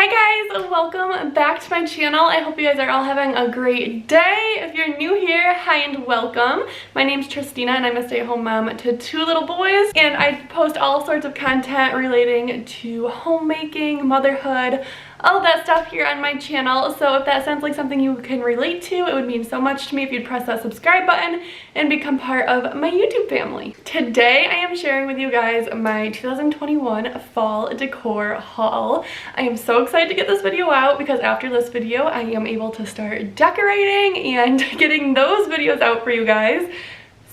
Hi guys, welcome back to my channel. I hope you guys are all having a great day. If you're new here, hi and welcome. My name's Tristina and I'm a stay-at-home mom to 2 little boys, and I post all sorts of content relating to homemaking, motherhood, all of that stuff here on my channel. So if that sounds like something you can relate to, it would mean so much to me if you'd press that subscribe button and become part of my YouTube family. Today I am sharing with you guys my 2021 fall decor haul. I am so excited to get this video out because after this video I am able to start decorating and getting those videos out for you guys.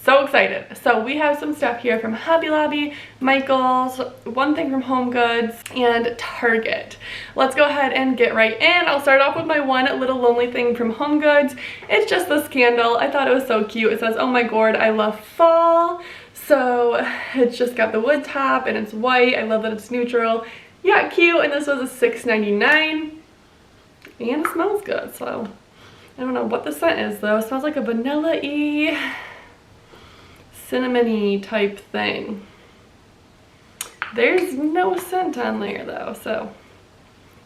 So excited. So we have some stuff here from Hobby Lobby, Michael's, one thing from Home Goods, and Target. Let's go ahead and get right in. I'll start off with my one little lonely thing from Home Goods. It's just this candle. I thought it was so cute. It says, "Oh my gourd, I love fall." So it's just got the wood top and it's white. I love that it's neutral. Yeah, cute. And this was a $6.99 and it smells good. So I don't know what the scent is though. It smells like a vanilla-y, cinnamony type thing. There's no scent on there though, so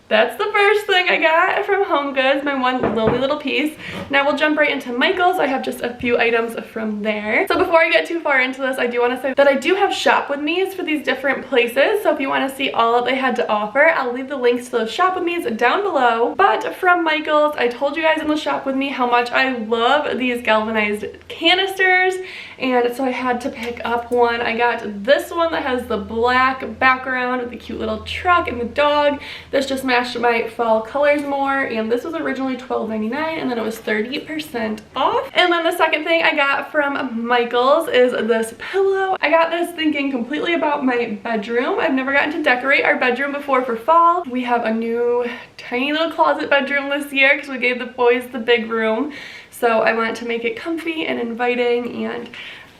that's the first thing I got from Home Goods, my one lonely little piece. Now we'll jump right into Michael's. I have just a few items from there. So before I get too far into this, I do want to say that I do have shop with me's for these different places. So if you want to see all that they had to offer, I'll leave the links to those shop with me's down below. But from Michael's, I told you guys in the shop with me how much I love these galvanized canisters. And so I had to pick up one. I got this one that has the black background with the cute little truck and the dog. This just matched my fall colors more, and this was originally $12.99 and then it was 30% off. And then the second thing I got from Michael's is this pillow. I got this thinking completely about my bedroom. I've never gotten to decorate our bedroom before for fall. We have a new tiny little closet bedroom this year because we gave the boys the big room. So I wanted to make it comfy and inviting, and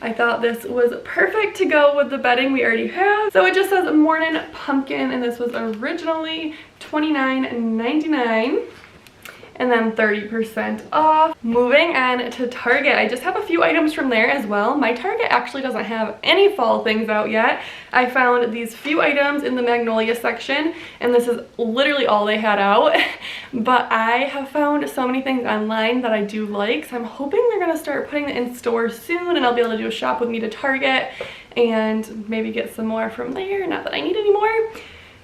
I thought this was perfect to go with the bedding we already have. So it just says Morning Pumpkin, and this was originally $29.99 and then 30% off. Moving on to Target, I just have a few items from there as well. My Target actually doesn't have any fall things out yet. I found these few items in the Magnolia section, and this is literally all they had out. But I have found so many things online that I do like, so I'm hoping they're gonna start putting it in store soon, and I'll be able to do a shop with me to Target and maybe get some more from there. Not that I need any more.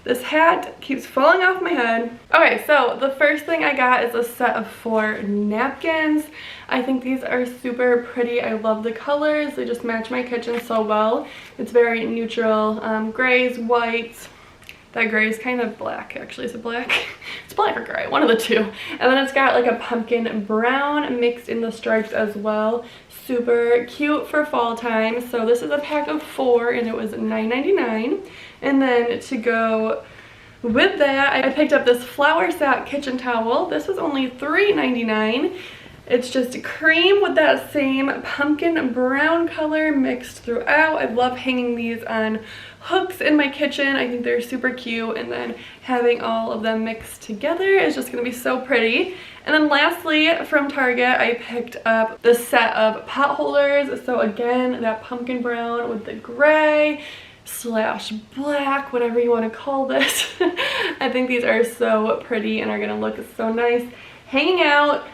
This hat keeps falling off my head. Okay, so the first thing I got is a set of 4 napkins. I think these are super pretty. I love the colors. They just match my kitchen so well. It's very neutral, grays, whites. That gray is kind of black, actually. Is it black? It's black or gray, one of the two. And then it's got like a pumpkin brown mixed in the stripes as well. Super cute for fall time. So this is a pack of 4 and it was $9.99. And then to go with that, I picked up this flower sack kitchen towel. This was only $3.99. It's just cream with that same pumpkin brown color mixed throughout. I love hanging these on hooks in my kitchen. I think they're super cute, and then having all of them mixed together is just gonna be so pretty. And then lastly, from Target, I picked up the set of pot holders. So again, that pumpkin brown with the gray slash black, whatever you want to call this. I think these are so pretty and are gonna look so nice hanging out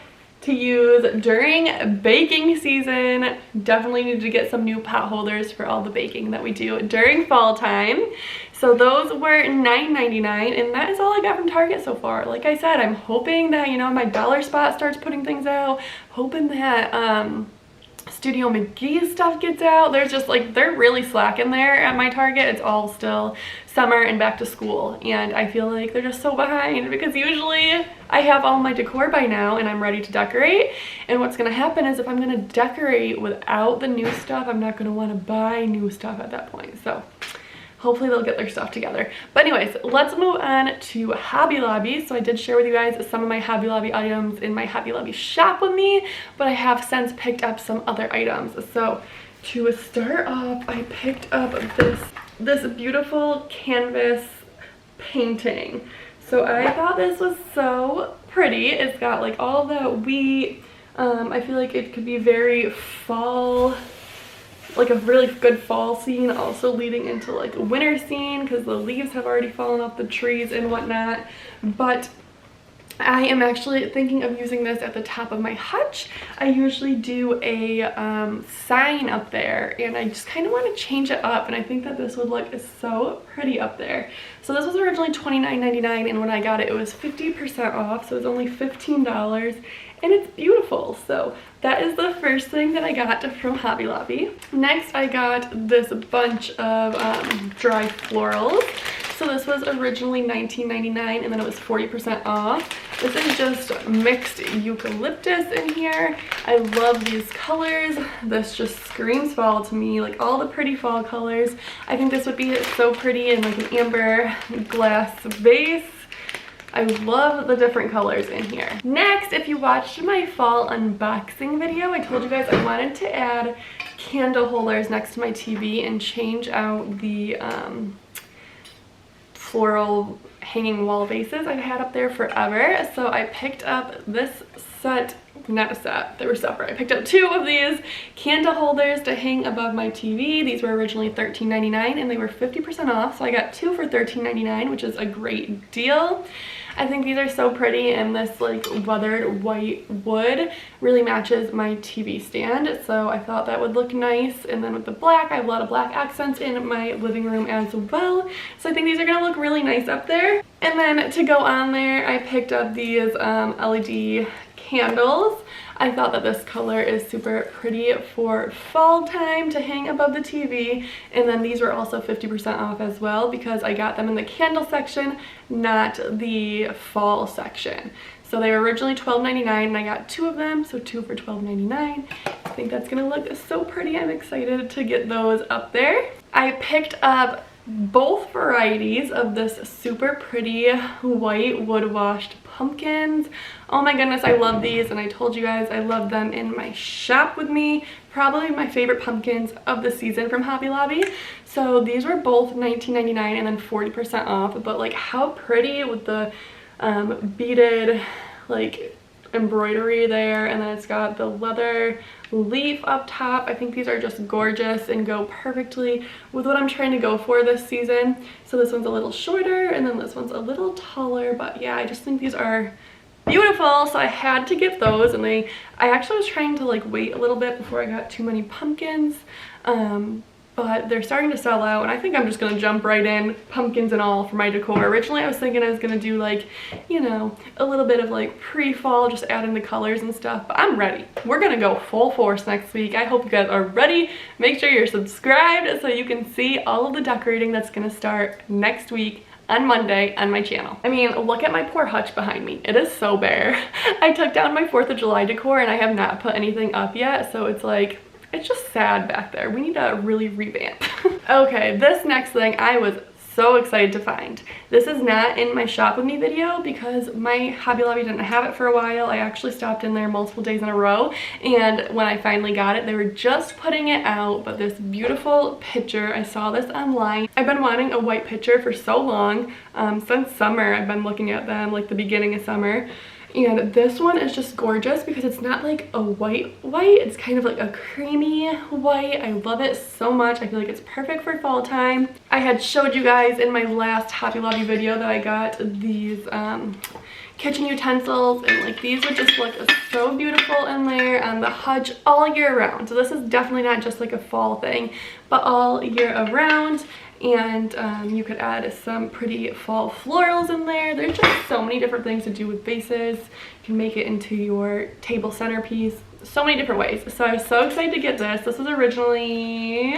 to use during baking season. Definitely need to get some new pot holders for all the baking that we do during fall time. So those were $9.99, and that is all I got from Target so far. Like I said, I'm hoping that, you know, my dollar spot starts putting things out, hoping that Studio McGee's stuff gets out. There's just like, they're really slacking there at my Target. It's all still summer and back to school, and I feel like they're just so behind because usually I have all my decor by now and I'm ready to decorate. And what's gonna happen is if I'm gonna decorate without the new stuff, I'm not gonna want to buy new stuff at that point. So hopefully they'll get their stuff together. But anyways, let's move on to Hobby Lobby. So I did share with you guys some of my Hobby Lobby items in my Hobby Lobby shop with me, but I have since picked up some other items. So to start off, I picked up this beautiful canvas painting. So I thought this was so pretty. It's got like all the wheat. I feel like it could be very fall like a really good fall scene, also leading into like a winter scene because the leaves have already fallen off the trees and whatnot. But I am actually thinking of using this at the top of my hutch. I usually do a sign up there, and I just kind of want to change it up, and I think that this would look so pretty up there. So this was originally $29.99, and when I got it, it was 50% off, so it was only $15, and it's beautiful. So that is the first thing that I got from Hobby Lobby. Next, I got this bunch of dry florals. So this was originally $19.99, and then it was 40% off. This is just mixed eucalyptus in here. I love these colors. This just screams fall to me, like all the pretty fall colors. I think this would be so pretty in like an amber glass vase. I love the different colors in here. Next, if you watched my fall unboxing video, I told you guys I wanted to add candle holders next to my TV and change out the floral hanging wall vases I've had up there forever. So I picked up this set, not a set, they were separate. I picked up 2 of these candle holders to hang above my TV. These were originally $13.99 and they were 50% off, so I got 2 for $13.99, which is a great deal. I think these are so pretty, and this like weathered white wood really matches my TV stand, so I thought that would look nice. And then with the black, I have a lot of black accents in my living room as well, so I think these are gonna look really nice up there. And then to go on there, I picked up these LED candles. I thought that this color is super pretty for fall time to hang above the TV. And then these were also 50% off as well because I got them in the candle section, not the fall section. So they were originally $12.99 and I got 2 of them, so 2 for $12.99. I think that's gonna look so pretty. I'm excited to get those up there. I picked up both varieties of this super pretty white wood washed pumpkins. Oh my goodness, I love these, and I told you guys I love them in my shop with me. Probably my favorite pumpkins of the season from Hobby Lobby. So these were both $19.99 and then 40% off, but like how pretty with the beaded like embroidery there, and then it's got the leather leaf up top. I think these are just gorgeous and go perfectly with what I'm trying to go for this season. So this one's a little shorter and then this one's a little taller, but yeah, I just think these are beautiful, so I had to get those. And I actually was trying to like wait a little bit before I got too many pumpkins, but they're starting to sell out, and I think I'm just gonna jump right in, pumpkins and all, for my decor. Originally I was thinking I was gonna do like, you know, a little bit of like pre-fall, just add in the colors and stuff, but I'm ready. We're gonna go full force next week. I hope you guys are ready. Make sure you're subscribed so you can see all of the decorating that's gonna start next week on Monday on my channel. I mean, look at my poor hutch behind me. It is so bare. I took down my 4th of July decor and I have not put anything up yet, so it's like, it's just sad back there. We need to really revamp. Okay, this next thing I was so excited to find. This is not in my shop with me video because my Hobby Lobby didn't have it for a while. I actually stopped in there multiple days in a row, and when I finally got it, they were just putting it out. But this beautiful pitcher, I saw this online. I've been wanting a white pitcher for so long, since summer. I've been looking at them like the beginning of summer. And this one is just gorgeous because it's not like a white, it's kind of like a creamy white. I love it so much. I feel like it's perfect for fall time. I had showed you guys in my last Hobby Lobby video that I got these kitchen utensils, and like these would just look so beautiful in there on the hutch all year round. So this is definitely not just like a fall thing, but all year around. And you could add some pretty fall florals in there. There's just so many different things to do with vases. You can make it into your table centerpiece. So many different ways. So I was so excited to get this. This was originally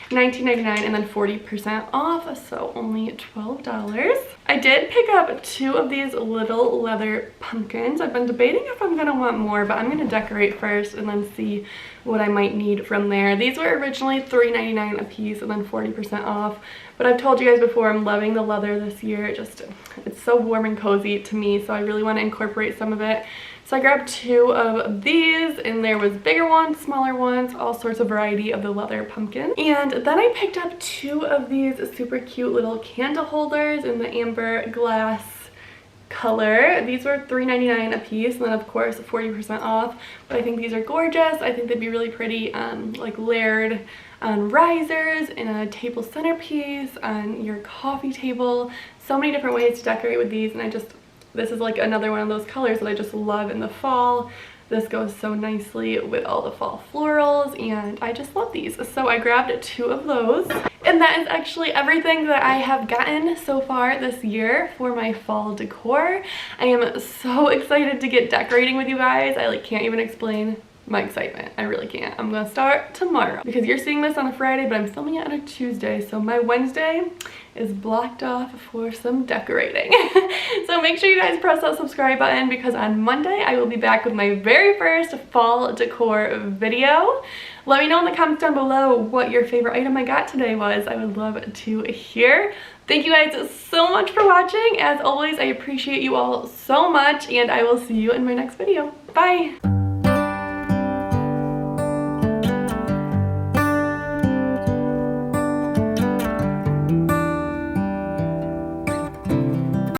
$19.99 and then 40% off, so only $12. I did pick up 2 of these little leather pumpkins. I've been debating if I'm gonna want more, but I'm gonna decorate first and then see what I might need from there. These were originally $3.99 a piece and then 40% off. But I've told you guys before, I'm loving the leather this year. It's so warm and cozy to me, so I really want to incorporate some of it. So I grabbed 2 of these, and there was bigger ones, smaller ones, all sorts of variety of the leather pumpkin. And then I picked up 2 of these super cute little candle holders in the amber glass color. These were $3.99 a piece, and then of course 40% off. But I think these are gorgeous. I think they'd be really pretty like layered on risers, in a table centerpiece, on your coffee table. So many different ways to decorate with these, and this is like another one of those colors that I just love in the fall. This goes so nicely with all the fall florals, and I just love these. So I grabbed 2 of those. And that is actually everything that I have gotten so far this year for my fall decor. I am so excited to get decorating with you guys. I like can't even explain my excitement. I really can't. I'm gonna start tomorrow because you're seeing this on a Friday, but I'm filming it on a Tuesday. So my Wednesday is blocked off for some decorating. So make sure you guys press that subscribe button because on Monday I will be back with my very first fall decor video. Let me know in the comments down below what your favorite item I got today was. I would love to hear. Thank you guys so much for watching. As always, I appreciate you all so much, and I will see you in my next video. Bye!